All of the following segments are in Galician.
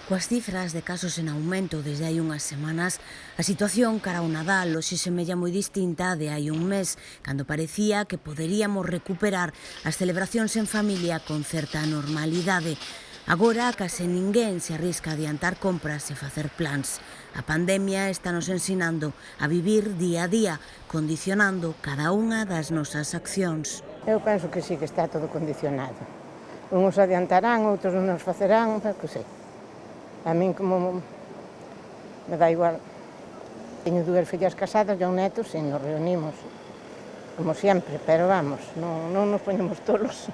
Coas cifras de casos en aumento desde hai unhas semanas, a situación cara ao Nadal hoxe semella moi distinta de hai un mes, cando parecía que poderíamos recuperar as celebracións en familia con certa normalidade. Agora, case ninguén se arrisca a adiantar compras e facer plans. A pandemia está nos ensinando a vivir día a día, condicionando cada unha das nosas accións. Eu penso que sí, que está todo condicionado. Uns adiantarán, outros non nos facerán, pero que sei. A min como me dá igual. Teño dúas fillas casadas e un neto, si nos reunimos, como siempre, pero vamos, non nos poñemos tolos.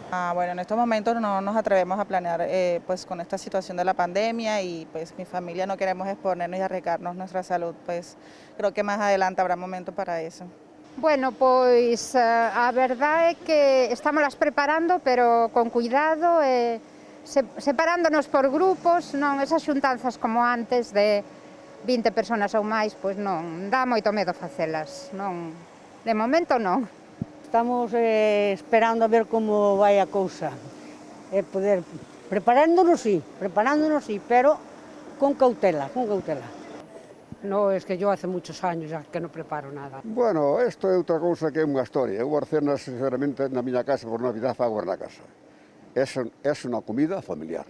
Bueno, en estos momentos no nos atrevemos a planear pues con esta situación de la pandemia y pues mi familia no queremos exponernos y arriesgarnos nuestra salud, pues creo que más adelante habrá momento para eso. Bueno, pois a verdade é que estámolas preparando, pero con cuidado e separándonos por grupos, non esas xuntanzas como antes de 20 persoas ou máis, pois non, dá moito medo facelas, non, de momento non. Estamos esperando a ver como vai a cousa, poder preparándonos sí, pero con cautela, con cautela. No, es que yo hace muchos años ya que non preparo nada. Bueno, isto é outra cousa que é unha historia. Eu as cenas, sinceramente, na miña casa por Navidad fago na casa. É unha comida familiar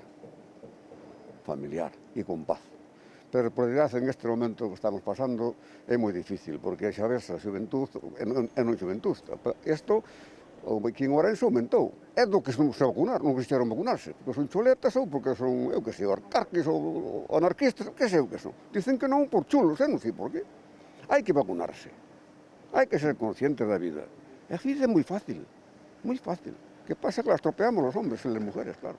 e con paz. Pero, por desgracia, en este momento que estamos pasando é moi difícil, porque xa ves a xuventud, e non xuventud. Isto, aquí en Ourense aumentou. É do que non se vacunar, non quixeron vacunarse, porque son chuletas ou porque son, eu que sei, arcarquis ou anarquistas, que sei o que son. Dicen que non por chulos, non sei por qué. Hai que vacunarse, hai que ser conscientes da vida. E a vida é moi fácil, moi fácil. Que pasa que la estropeamos os hombres e as mujeres, claro.